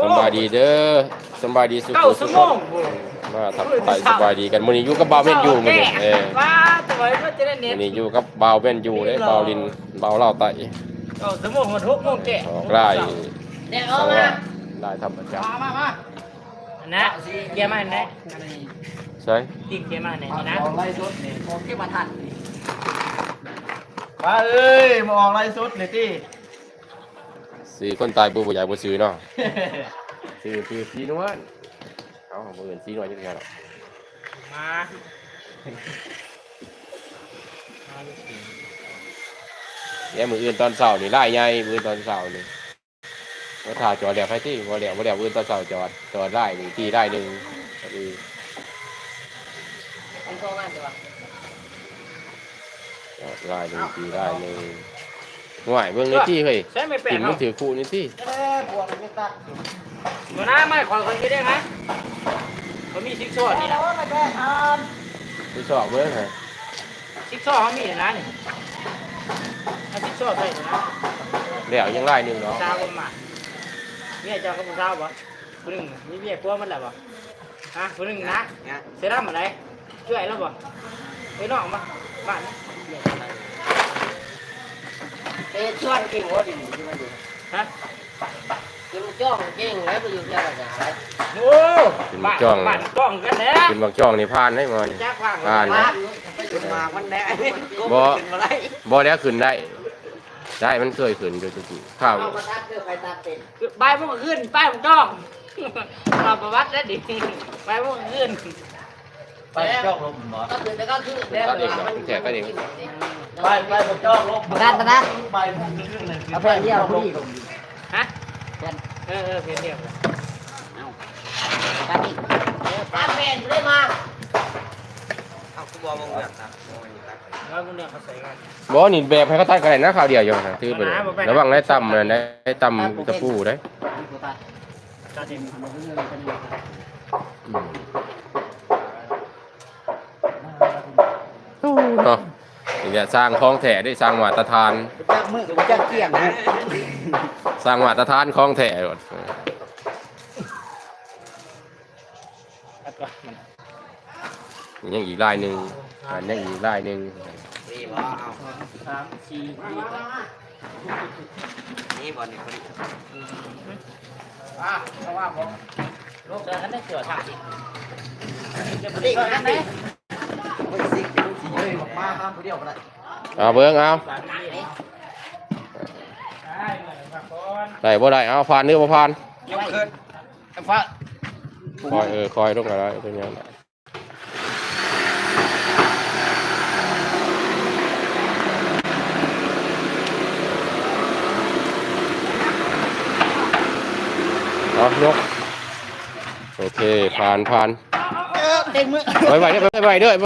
สบายดีเด้อสบายดีสุข เก้า สุ ชั่ ข วโมง มาทักทายสบายดีกันมื้อนี้อยู่กับบ่าวแม่นอยู่มื้อนี้ว้าตัวก็จะได้เน็ต มื้อนี้อยู่กับบ่าวแม่นอยู่เด้บ่าวลินบ่าวเล่าไต เก้าชั่วโมงมัน6 โมงแก่ ออกไล่ เดี๋ยว ส เอา วั มา สดิ์ได้ธรรมจักร นะเกียร์มาไหน ใช่ ติ๊กเกียร์มาไหนนะ ออกไล่สุดนี่ผมที่มาทันมาเอ้ยมาออกไล่สุดเลยที่ สี่คนตายบ่ใหญ่บ่ซื้อเนาะซื้อสีนวลเอ้าบ่เห็นสีนวลจังได๋หรอก มา เดี๋ยวมื้ออื่นตอนเช้านี่ไล่ใหญ่มื้ออื่นตอนเช้านี่ว่าถ้าจอดแล้วไปที่บ่แล้วมื้ออื่นตอนเช้าจอดไล่นี่ที่ไล่นึงก็ดี ผมก็งานจ้ะ ได้หนึ่งทีได้หนึ่งห่วยเบิ่งในที่เฮ้ย ใช่ไม่แปล กิ ก น เนาะ มันถือคู่นี่ที่ ปวดไม่ตัด ตัวน้าไม่ขอคนคิดได้ไหมเขามีซิกซอดนี่นะ ไม่แก้ทาน ที่ชอบเบิ่งฮะ ซิกซอดเขามีนะนี่ถ้าซิกซอดใส่นะ แล้วยังไล่หนึ่งเนาะ ชาวคนมาเนี่ยเจ้าก็ผู้ชาวบ่คนหนึ่งมีเมียกลัวมันแหละบ่ฮะคนหนึ่งนะเสร็จแล้วมาไหนช่วยแล้วบ่ไปนอกมาบ้าน ชวนเก่งว่าดีที่มันอยู่ ฮะ กินจ้องเก่งแล้วไปอยู่ที่อะไรอะไร โอ้บ้านกล้องกันแล้ว กินบางจ้องนี่ผ่านได้บ่นี่ จักว่าง ผ่าน บ้า นะ นไปขึ้นมาวันแรก บ่ ขึ้นมาไล่ บ่แล้วขึ้นได้ ได้มันเคยขึ้นอยู่ทุกทีข้าว เอามาตัดเพื่อไปตัดเป็น ป้ายพวกขึ้นป้ายพวกกล้องเราประวัติได้ดิป้ายพวกขึ้น ไปจอกลมหมอ ก็คือแต่ก็คือ ก็เด็กเนาะแท้ก็เด็ก ไปผมจอกลมไปผมขึ้นเลย เอาเพื่อนเดียวผู้ดี ฮะเพียนเดียว ตัดอีกตัดเป็นได้มา เอาคุณบอกมึงแบบนะ แล้วพวกเนี้ยเขาใส่กัน บ่นี่แบบให้เขาตัดกันได้นะข้าวเดียวอยู่นะถือไปเลยระวังได้ต่ำนั่นได้ต่ำตะปูได้ ตาเด่น เนาะนี่จะสร้างคลองแท้ได้สร้างมาตรฐาน จักมือกับจักเกี่ยงนะ สร้างมาตรฐานคลองแท้ก่อน ตัดก่อนมัน ยังอีกลายหนึ่งอันยังอีกลายหนึ่ง นี่บอเอา 3 4 นี่บอลนี่พอดี เพราะว่าผมลูกเดินกันได้เสือถ่ายจะไป นี่ ช่วย กั กัน น ไหม นี่ ไม่สิไม่สิเฮ้ยมาข้ามคนเดียวก็ได้ เอาเบิ้งเอา ได้เหมือนกับคน ได้บ่ได้เอาผ่านหรือบ่ผ่าน ยกขึ้นไอ้ฟ้า คอยลงอะไรเป็นยังไงเอายกโอเคผ่าน เต็มมือ ไว้เด้อ